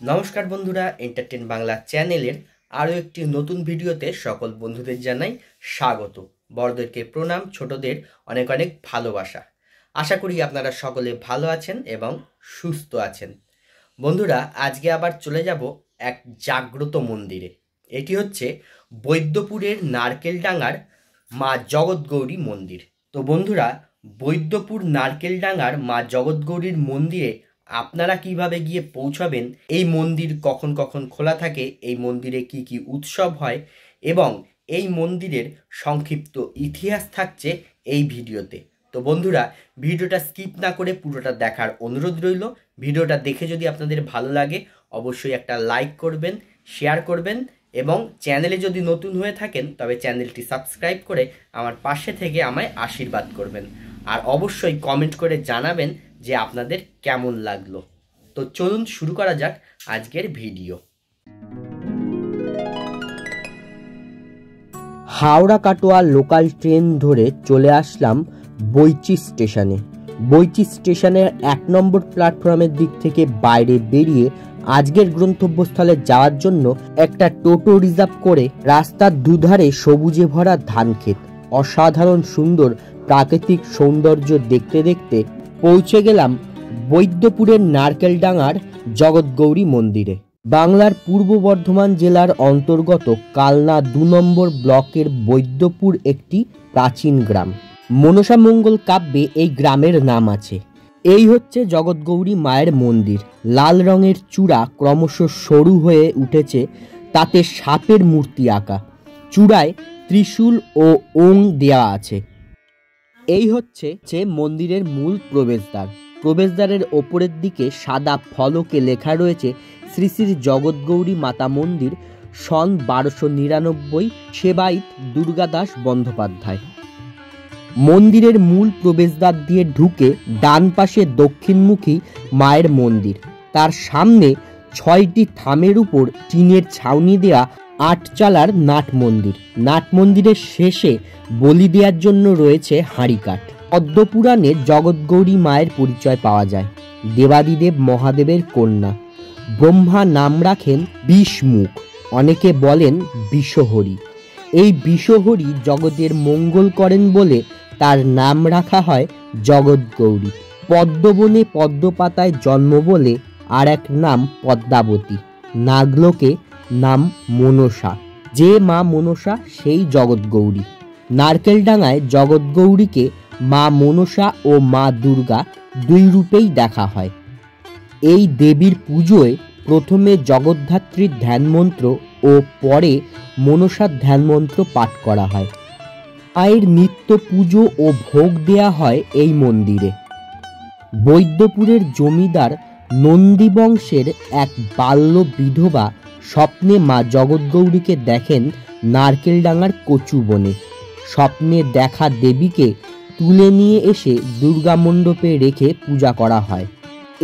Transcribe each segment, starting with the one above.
নমস্কার বন্ধুরা, এন্টারটেন বাংলা চ্যানেলের আরও একটি নতুন ভিডিওতে সকল বন্ধুদের জানাই স্বাগত। বড়দেরকে প্রণাম, ছোটদের অনেক অনেক ভালোবাসা। আশা করি আপনারা সকলে ভালো আছেন এবং সুস্থ আছেন। বন্ধুরা, আজকে আবার চলে যাব এক জাগ্রত মন্দিরে। এটি হচ্ছে বৈদ্যপুরের নারকেলডাঙ্গার মা জগৎগৌরী মন্দির। তো বন্ধুরা, বৈদ্যপুর নারকেলডাঙ্গার মা জগৎগৌরীর মন্দিরে আপনারা কিভাবে গিয়ে পৌঁছাবেন, এই মন্দির কখন কখন খোলা থাকে, এই মন্দিরে কি কি উৎসব হয় এবং এই মন্দিরের সংক্ষিপ্ত ইতিহাস থাকছে এই ভিডিওতে। তো বন্ধুরা, ভিডিওটা স্কিপ না করে পুরোটা দেখার অনুরোধ রইল। ভিডিওটা দেখে যদি আপনাদের ভালো লাগে অবশ্যই একটা লাইক করবেন, শেয়ার করবেন এবং চ্যানেলে যদি নতুন হয়ে থাকেন তবে চ্যানেলটি সাবস্ক্রাইব করে আমার পাশে থেকে আমায় আশীর্বাদ করবেন। আর অবশ্যই কমেন্ট করে জানাবেন যে আপনাদের কেমন লাগলো। তো চলুন শুরু করা যাক আজকের video. Howrah Katwa local train ধরে চলে আসলাম বৈচি স্টেশনে। বৈচি স্টেশনের 1 নম্বর প্ল্যাটফর্মের দিক থেকে বাইরে বেরিয়ে আজকের গন্তব্যস্থলে যাওয়ার জন্য একটা টোটো রিজার্ভ করে রাস্তার দুধারে সবুজে ভরা ধানক্ষেত, অসাধারণ সুন্দর প্রাকৃতিক সৌন্দর্য দেখতে দেখতে পৌঁছে গেলাম বৈদ্যপুরের নারকেলডাঙ্গার জগৎগৌরী মন্দিরে। বাংলার পূর্ব বর্ধমান জেলার অন্তর্গত কালনা 2 নম্বর ব্লকের বৈদ্যপুর একটি প্রাচীন গ্রাম। মনসা মঙ্গল কাব্যে এই গ্রামের নাম আছে। এই হচ্ছে জগৎগৌরী মায়ের মন্দির। লাল রঙের চূড়া ক্রমশ সরু হয়ে উঠেছে, তাতে সাপের মূর্তি আঁকা। চূড়ায় ত্রিশূল ও ওং দেওয়া আছে। এই হচ্ছে মন্দিরের মূল প্রবেশদ্বার। প্রবেশদ্বারের ওপরের দিকে সাদা ফলকে লেখা রয়েছে শ্রী শ্রী জগৎগৌরী মাতা মন্দির, সন 1299, সেবায়িত দুর্গাদাস বন্দ্যোপাধ্যায়। মন্দিরের মূল প্রবেশদ্বার দিয়ে ঢুকে ডান পাশে দক্ষিণমুখী মায়ের মন্দির, তার সামনে 6টি থামের উপর টিনের ছাউনি দেয়া 8 চালার নাট মন্দির। নাট মন্দিরের শেষে বলি দেওয়ার জন্য রয়েছে হাঁড়িকাঠ। পদ্মপুরাণে জগৎগৌরী মায়ের পরিচয় পাওয়া যায়। দেবাদিদেব মহাদেবের কন্যা। ব্রহ্মা নাম রাখেন বিষমুখ, অনেকে বলেন বিষহরি। এই বিষহরি জগতের মঙ্গল করেন বলে তার নাম রাখা হয় জগৎগৌরী। পদ্মবনে পদ্মপাতায় জন্ম বলে আর এক নাম পদ্মাবতী। নাগলোকে নাম মনসা। যে মা মনসা সেই জগৎগৌরী। নারকেলডাঙ্গায় জগৎগৌরীকে মা মনসা ও মা দুর্গা 2 রূপেই দেখা হয়। এই দেবীর পুজোয় প্রথমে জগদ্ধাত্রীর ধ্যানমন্ত্র ও পরে মনসার ধ্যানমন্ত্র পাঠ করা হয়। মায়ের নিত্য পুজো ও ভোগ দেয়া হয় এই মন্দিরে। বৈদ্যপুরের জমিদার নন্দী বংশের এক বাল্য বিধবা স্বপ্নে মা জগৎগৌরীকে দেখেন নারকেলডাঙ্গার কচু বনে। স্বপ্নে দেখা দেবীকে তুলে নিয়ে এসে দুর্গা মণ্ডপে রেখে পূজা করা হয়।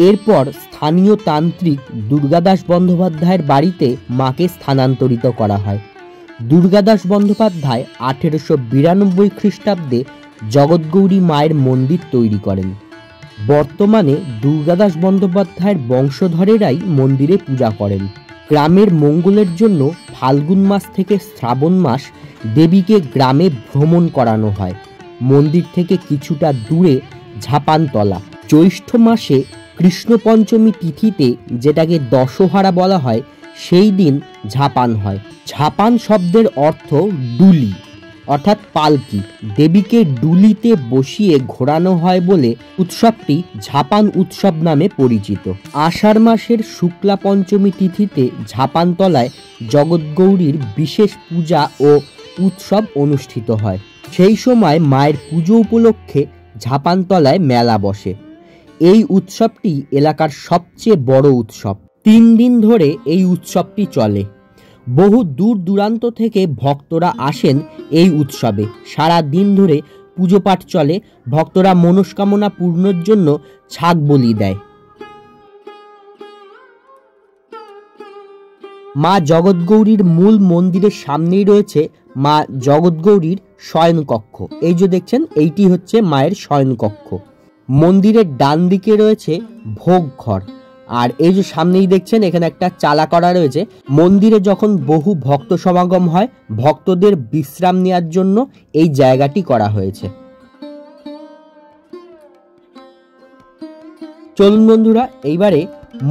এরপর স্থানীয় তান্ত্রিক দুর্গাদাস বন্দ্যোপাধ্যায়ের বাড়িতে মাকে স্থানান্তরিত করা হয়। দুর্গাদাস বন্দ্যোপাধ্যায় 1892 খ্রিস্টাব্দে জগৎগৌরী মায়ের মন্দির তৈরি করেন। বর্তমানে দুর্গাদাস বন্দ্যোপাধ্যায়ের বংশধরেরাই মন্দিরে পূজা করেন। গ্রামের মঙ্গলের জন্য ফাল্গুন মাস থেকে শ্রাবণ মাস দেবীকে গ্রামে ভ্রমণ করানো হয়। মন্দির থেকে কিছুটা দূরে ঝাপানতলা। জ্যৈষ্ঠ মাসে কৃষ্ণ পঞ্চমী তিথিতে, যেটাকে দশহারা বলা হয়, সেই দিন ঝাপান হয়। ঝাপান শব্দের অর্থ ডুলি অর্থাৎ পালকি। দেবীকে ডুলিতে বসিয়ে ঘোরানো হয় বলে উৎসবটি ঝাপান উৎসব নামে পরিচিত। আষাঢ় মাসের শুক্লা পঞ্চমী তিথিতে ঝাপানতলায় জগৎগৌরীর বিশেষ পূজা ও উৎসব অনুষ্ঠিত হয়। সেই সময় মায়ের পুজো উপলক্ষে ঝাপানতলায় মেলা বসে। এই উৎসবটি এলাকার সবচেয়ে বড় উৎসব। 3 দিন ধরে এই উৎসবটি চলে। বহু দূর দূরান্ত থেকে ভক্তরা আসেন এই উৎসবে। সারা দিন ধরে পুজো পাঠ চলে। ভক্তরা মনস্কামনা পূর্ণের জন্য ছাগ বলি দেয়। মা জগৎগৌরীর মূল মন্দিরের সামনেই রয়েছে মা জগৎগৌরীর শয়নকক্ষ। এই যে দেখছেন, এইটি হচ্ছে মায়ের শয়নকক্ষ। মন্দিরের ডান দিকে রয়েছে ভোগ ঘর আর এই যে সামনেই দেখছেন এখানে একটা চালা করা রয়েছে। মন্দিরে যখন বহু ভক্ত সমাগম হয়, ভক্তদের বিশ্রাম নেওয়ার জন্য এই জায়গাটি করা হয়েছে। চলুন বন্ধুরা, এইবারে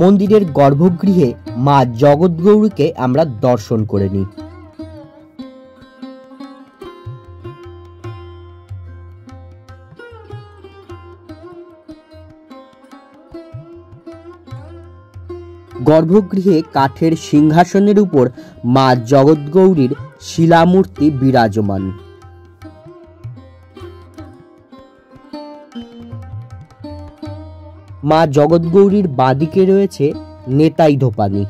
মন্দিরের গর্ভগৃহে মা জগৎগৌরীকে আমরা দর্শন করে নিই। গর্ভগৃহে কাঠের সিংহাসনের উপর মা জগৎগৌরীর শিলামূর্তি বিরাজমান। মা জগৎগৌরীর বাঁদিকে রয়েছে নেতাই ধোপানি।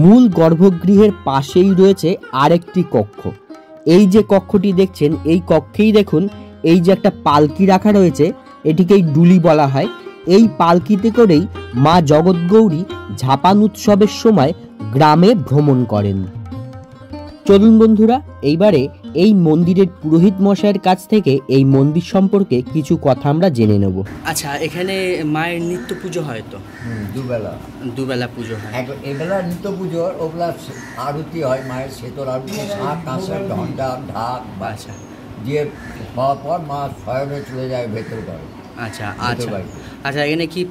মূল গর্ভগৃহের পাশেই রয়েছে আরেকটি কক্ষ। এই যে কক্ষটি দেখছেন, এই কক্ষেই দেখুন এই যে একটা পালকি রাখা রয়েছে, এটিকেই ডুলি বলা হয়। এই পালকিতে করেই মা জগৎগৌরী ঝাপান উৎসবের সময় গ্রামে ভ্রমণ করেন। চলুন বন্ধুরা, এইবারে এই মন্দিরের পুরোহিত মশাইয়ের কাছ থেকে এই মন্দির সম্পর্কে কিছু কথা আমরা জেনে নেব। আচ্ছা, এখানে মায়ের নিত্য পুজো হয় তো? দুবেলা পুজো হয়। এবেলা নিত্য পুজো, ওগুলা আরতি হয়, মায়ের শীতল আরতি, শাঁখ কাঁসা ঘণ্টা ঢাক আচ্ছা দিয়ে হওয়ার পর মা শয়নে চলে যায় ভেতর ঘরে। আচ্ছা আচ্ছা আচ্ছা, এখানে কি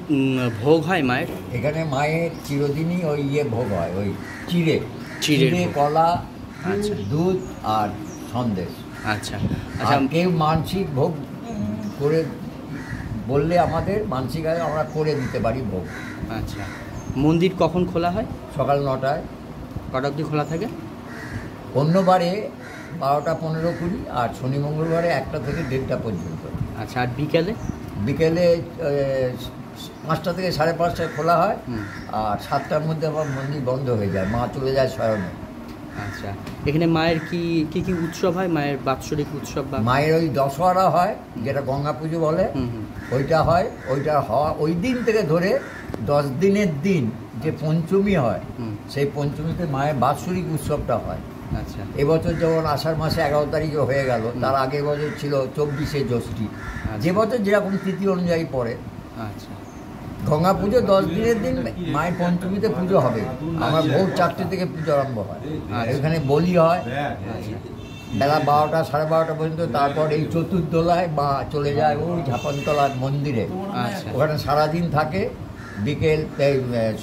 ভোগ হয় মায়ের? এখানে মায়ের চিরদিনই ওই ভোগ হয়, ওই চিড়ে কলা, আচ্ছা, দুধ আর সন্দেশ। আচ্ছা আচ্ছা, কেউ মানসিক ভোগ করে বললে আমাদের মানসিক আগে আমরা করে দিতে পারি ভোগ। আচ্ছা, মন্দির কখন খোলা হয়? সকাল 9টায়। কটা অবধি খোলা থাকে? অন্যবারে 12টা 15 20, আর শনি মঙ্গলবারে 1টা থেকে 1:30 পর্যন্ত। আচ্ছা, আর বিকেলে? বিকেলে 5টা থেকে 5:30টায় খোলা হয়, আর 7টার মধ্যে আবার মন্দির বন্ধ হয়ে যায়, মা চলে যায় শয়নে। আচ্ছা, এখানে মায়ের কি কি উৎসব হয়? মায়ের বাৎসরিক উৎসব বা মায়ের ওই দশহরা হয়, যেটা গঙ্গা পুজো বলে, ওইটা হয়। ওইটা হওয়া ওই দিন থেকে ধরে 10 দিনের দিন যে পঞ্চমী হয়, সেই পঞ্চমীতে মায়ের বাৎসরিক উৎসবটা হয়। আচ্ছা, এবছর যেমন আষাঢ় মাসে 11 তারিখে হয়ে গেল, তার আগের বছর ছিল 24শে জ্যৈষ্ঠী, যে বছর যেরকম তিথি অনুযায়ী পড়ে। আচ্ছা, গঙ্গা পুজো 10 দিনের দিন মায়ের পঞ্চমীতে পুজো হবে। আমার ভোর 4টে থেকে পুজো আরম্ভ হয়, এখানে বলি হয় বেলা 12টা 12:30 পর্যন্ত। তারপর এই চতুর্দোলায় মা চলে যায় ওই ঝাপানতলার মন্দিরে, ওখানে সারাদিন থাকে। বিকেল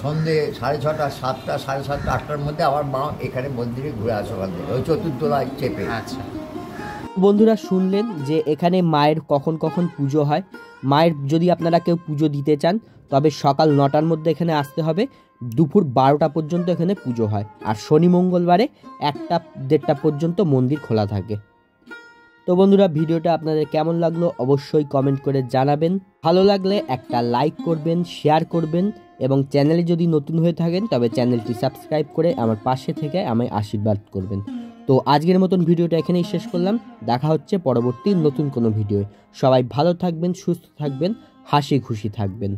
সন্ধে 6:30 7টা 7:30 8টার মধ্যে আবার মা এখানে মন্দিরে ঘুরে আসে, ওখান থেকে ওই চতুর্দোলায় চেপে। আচ্ছা বন্ধুরা, শুনলেন যে এখানে মায়ের কখন কখন পুজো হয়। মায়ের যদি আপনারা কেউ পুজো দিতে চান, তবে সকাল 9টার মধ্যে এখানে আসতে হবে, দুপুর 12টা পর্যন্ত এখানে পুজো হয়, আর শনি মঙ্গলবারে 1টা 1:30 পর্যন্ত মন্দির খোলা থাকে। তো বন্ধুরা, ভিডিওটা আপনাদের কেমন লাগলো অবশ্যই কমেন্ট করে জানাবেন। ভালো লাগলে একটা লাইক করবেন, শেয়ার করবেন, এবং চ্যানেলে যদি নতুন হয়ে থাকেন তবে চ্যানেলটি সাবস্ক্রাইব করে আমার পাশে থেকে আমায় আশীর্বাদ করবেন। তো আজকের মতন ভিডিওটা এখানেই শেষ করলাম। দেখা হচ্ছে পরবর্তী নতুন কোনো ভিডিও। সবাই ভালো থাকবেন, সুস্থ থাকবেন, হাসি খুশি থাকবেন।